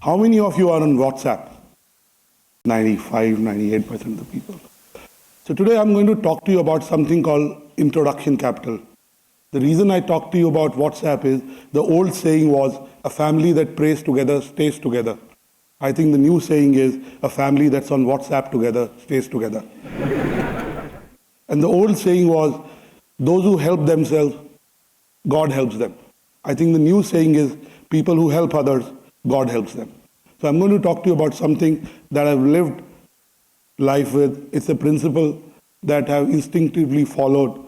How many of you are on WhatsApp? 95, 98% of the people. So today I'm going to talk to you about something called introduction capital. The reason I talk to you about WhatsApp is the old saying was, a family that prays together stays together. I think the new saying is, a family that's on WhatsApp together stays together. And the old saying was, those who help themselves, God helps them. I think the new saying is, people who help others, God helps them. So I'm going to talk to you about something that I've lived life with. It's a principle that I've instinctively followed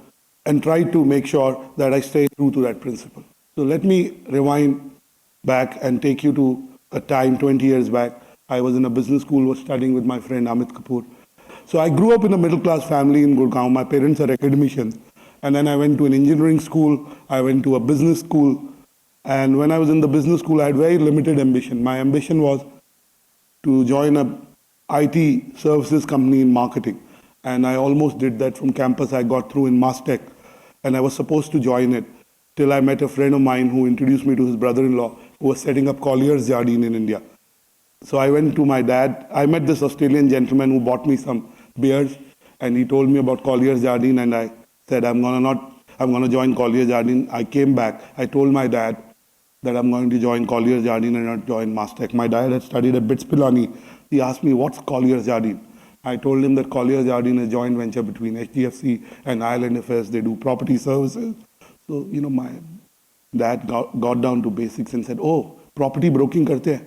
and tried to make sure that I stay true to that principle. So let me rewind back and take you to a time 20 years back. I was in a business school, was studying with my friend Amit Kapoor. So I grew up in a middle-class family in Gurgaon. My parents are academicians. And then I went to an engineering school. I went to a business school. And when I was in the business school, I had very limited ambition. My ambition was to join a IT services company in marketing. And I almost did that from campus. I got through in Tech, and I was supposed to join it till I met a friend of mine who introduced me to his brother-in-law who was setting up Collier's Jardine in India. So I went to my dad. I met this Australian gentleman who bought me some beers, and he told me about Collier's Jardine, and I said, I'm going to join Collier's Jardine. I came back. I told my dad that I'm going to join Collier's Jardine and not join Tech. My dad had studied at BITS Pilani. He asked me, what's Collier's Jardine? I told him that Collier's Jardine is a joint venture between HDFC and Ireland Affairs. They do property services. So, my dad got down to basics and said, oh, property broking karte hai.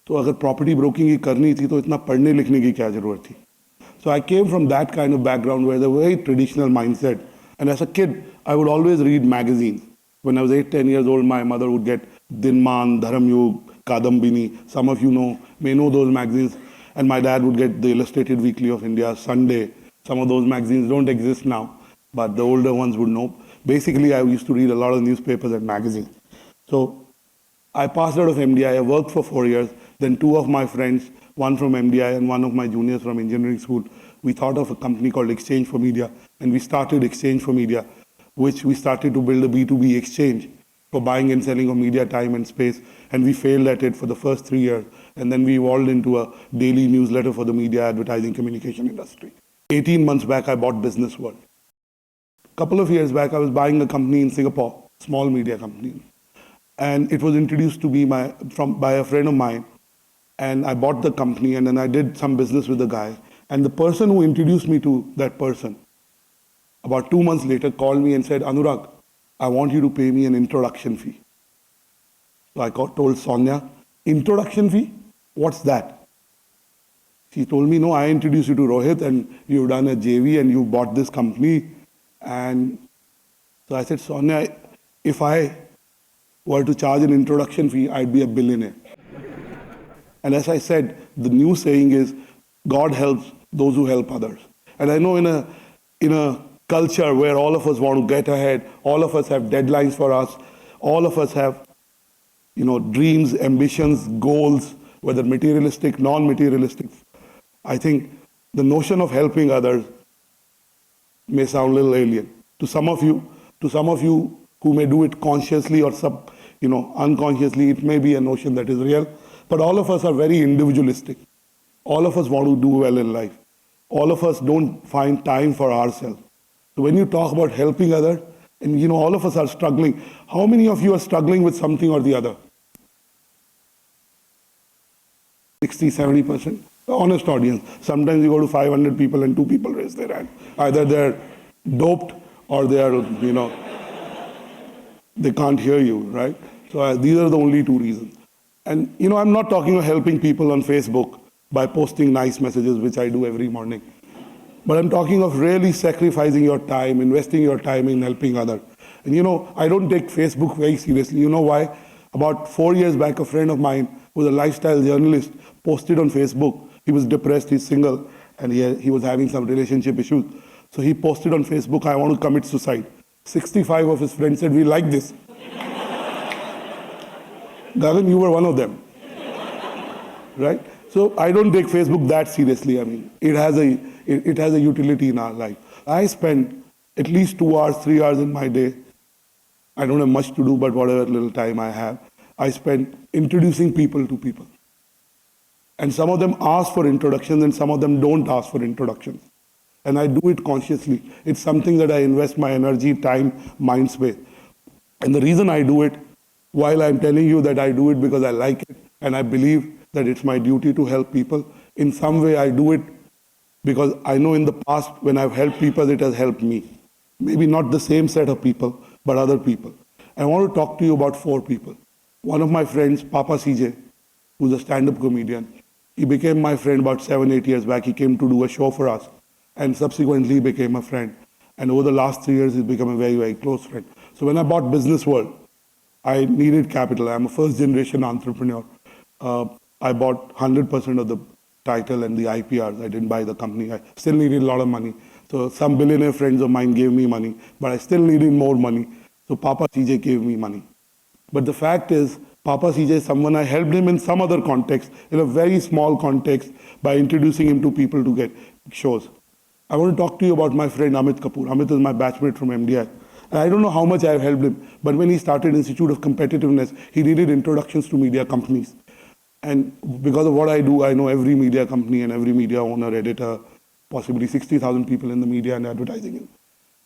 So अगर property broking ही करनी थी तो इतना पढ़ने लिखने की क्या जरूरत थी? So I came from that kind of background where the very traditional mindset. And as a kid, I would always read magazines. When I was 8, 10 years old, my mother would get Dinman, Dharamyug, Kadambini. Some of you may know those magazines. And my dad would get the Illustrated Weekly of India, Sunday. Some of those magazines don't exist now, but the older ones would know. Basically, I used to read a lot of newspapers and magazines. So I passed out of MDI. I worked for 4 years. Then 2 of my friends, one from MDI and one of my juniors from engineering school, we thought of a company called Exchange4Media, and we started Exchange4Media, which we started to build a B2B exchange for buying and selling of media time and space. And we failed at it for the first 3 years. And then we evolved into a daily newsletter for the media, advertising, communication industry. 18 months back, I bought Business World. A couple of years back, I was buying a company in Singapore, small media company. And it was introduced to me by a friend of mine. And I bought the company, and then I did some business with the guy. And the person who introduced me to that person, about 2 months later, called me and said, Anurag, I want you to pay me an introduction fee. So I told Sonia, introduction fee? What's that? She told me, no, I introduced you to Rohit, and you've done a JV, and you bought this company. And so I said, Sonia, if I were to charge an introduction fee, I'd be a billionaire. And as I said, the new saying is, God helps those who help others. And I know in a culture where all of us want to get ahead, all of us have deadlines for us, all of us have dreams, ambitions, goals, whether materialistic, non-materialistic. I think the notion of helping others may sound a little alien. To some of you who may do it consciously or unconsciously, it may be a notion that is real. But all of us are very individualistic. All of us want to do well in life. All of us don't find time for ourselves. So when you talk about helping others, and all of us are struggling, how many of you are struggling with something or the other? 60, 70%? Honest audience. Sometimes you go to 500 people and 2 people raise their hand. Either they're doped or they are, they can't hear you, right? So these are the only 2 reasons. And, I'm not talking of helping people on Facebook by posting nice messages, which I do every morning. But I'm talking of really sacrificing your time, investing your time in helping others. And, I don't take Facebook very seriously. You know why? About 4 years back, a friend of mine who was a lifestyle journalist posted on Facebook. He was depressed, he's single, and he was having some relationship issues. So he posted on Facebook, I want to commit suicide. 65 of his friends said, we like this. Gagan, you were one of them, right? So I don't take Facebook that seriously. I mean, it has a utility in our life. I spend at least 2 hours, 3 hours in my day. I don't have much to do, but whatever little time I have, I spend introducing people to people. And some of them ask for introductions and some of them don't ask for introductions. And I do it consciously. It's something that I invest my energy, time, mind space. And the reason I do it, while I'm telling you that I do it because I like it and I believe that it's my duty to help people, in some way I do it because I know in the past when I've helped people, it has helped me. Maybe not the same set of people, but other people. I want to talk to you about 4 people. One of my friends, Papa CJ, who's a stand-up comedian, he became my friend about 7-8 years back. He came to do a show for us and subsequently became a friend. And over the last 3 years, he's become a very, very close friend. So when I bought Business World, I needed capital. I'm a first-generation entrepreneur. I bought 100% of the title and the IPRs. I didn't buy the company. I still needed a lot of money. So some billionaire friends of mine gave me money, but I still needed more money. So Papa CJ gave me money. But the fact is, Papa CJ is someone I helped him in some other context, in a very small context, by introducing him to people to get shows. I want to talk to you about my friend Amit Kapoor. Amit is my batchmate from MDI. And I don't know how much I've helped him, but when he started Institute of Competitiveness, he needed introductions to media companies. And because of what I do, I know every media company and every media owner, editor, possibly 60,000 people in the media and advertising.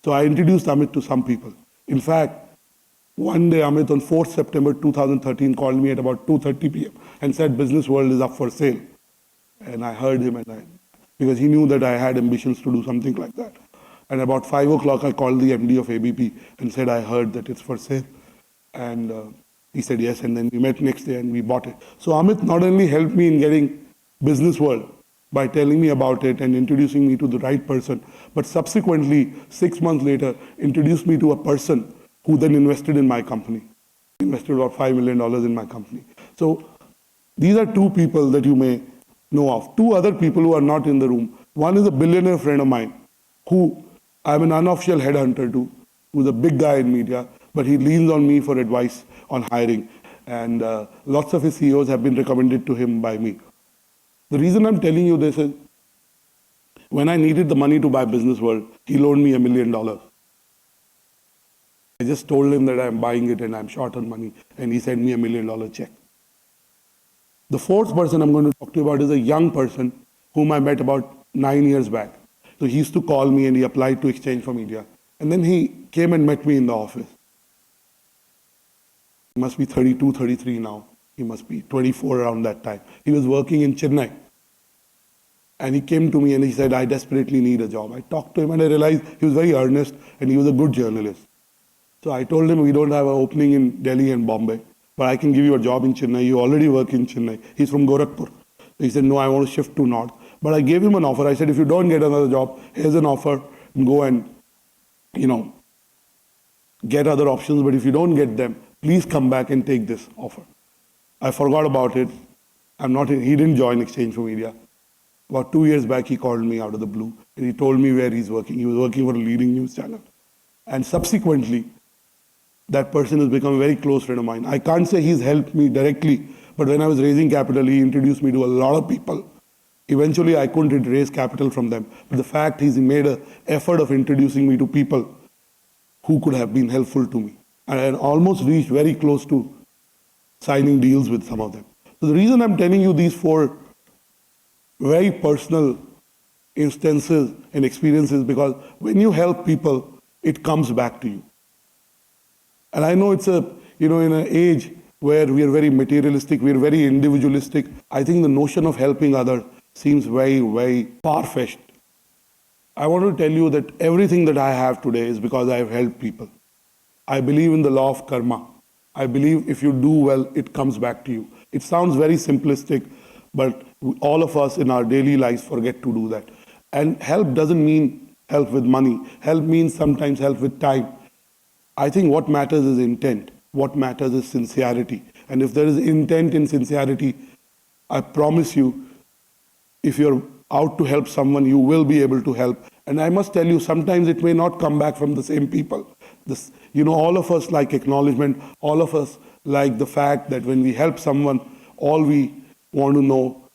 So I introduced Amit to some people. In fact, one day Amit on 4th September 2013 called me at about 2:30 p.m. and said Business World is up for sale. And I heard him because he knew that I had ambitions to do something like that. And about 5 o'clock, I called the MD of ABP and said, I heard that it's for sale. And he said yes, and then we met next day and we bought it. So Amit not only helped me in getting Business World by telling me about it and introducing me to the right person, but subsequently, 6 months later, introduced me to a person who then invested in my company, invested about $5 million in my company. So these are 2 people that you may know of. 2 other people who are not in the room. One is a billionaire friend of mine who I'm an unofficial headhunter to, who's a big guy in media, but he leans on me for advice on hiring. And lots of his CEOs have been recommended to him by me. The reason I'm telling you this is, when I needed the money to buy Business World, he loaned me $1 million. I just told him that I'm buying it and I'm short on money, and he sent me $1 million check. The 4th person I'm going to talk to you about is a young person whom I met about 9 years back. So he used to call me and he applied to Exchange4Media. And then he came and met me in the office. He must be 32, 33 now. He must be 24 around that time. He was working in Chennai. And he came to me and he said, I desperately need a job. I talked to him and I realized he was very earnest and he was a good journalist. So I told him, we don't have an opening in Delhi and Bombay, but I can give you a job in Chennai. You already work in Chennai. He's from Gorakhpur. So he said, no, I want to shift to North. But I gave him an offer. I said, if you don't get another job, here's an offer. Go and, get other options. But if you don't get them, please come back and take this offer. I forgot about it. He didn't join Exchange4Media. About 2 years back, he called me out of the blue and he told me where he's working. He was working for a leading news channel. And subsequently, that person has become a very close friend of mine. I can't say he's helped me directly, but when I was raising capital, he introduced me to a lot of people. Eventually, I couldn't raise capital from them. But the fact he's made an effort of introducing me to people who could have been helpful to me. And I almost reached very close to signing deals with some of them. So the reason I'm telling you these 4 very personal instances and experiences, because when you help people, it comes back to you. And I know it's in an age where we are very materialistic, we are very individualistic. I think the notion of helping others seems very, very far-fetched. I want to tell you that everything that I have today is because I have helped people. I believe in the law of karma. I believe if you do well, it comes back to you. It sounds very simplistic, but all of us in our daily lives forget to do that. And help doesn't mean help with money. Help means sometimes help with time. I think what matters is intent. What matters is sincerity. And if there is intent and sincerity, I promise you, if you're out to help someone, you will be able to help. And I must tell you, sometimes it may not come back from the same people. All of us like acknowledgement. All of us like the fact that when we help someone, all we want to know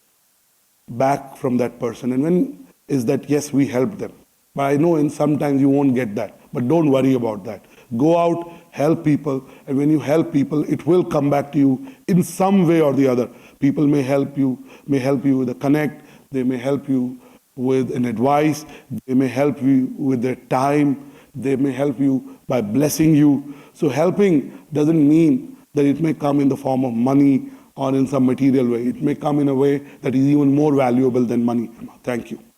back from that person is that, yes, we helped them. But I know sometimes you won't get that. But don't worry about that. Go out, help people. And when you help people, it will come back to you in some way or the other. People may help you with a connect. They may help you with an advice. They may help you with their time. They may help you by blessing you. So helping doesn't mean that it may come in the form of money or in some material way. It may come in a way that is even more valuable than money. Thank you.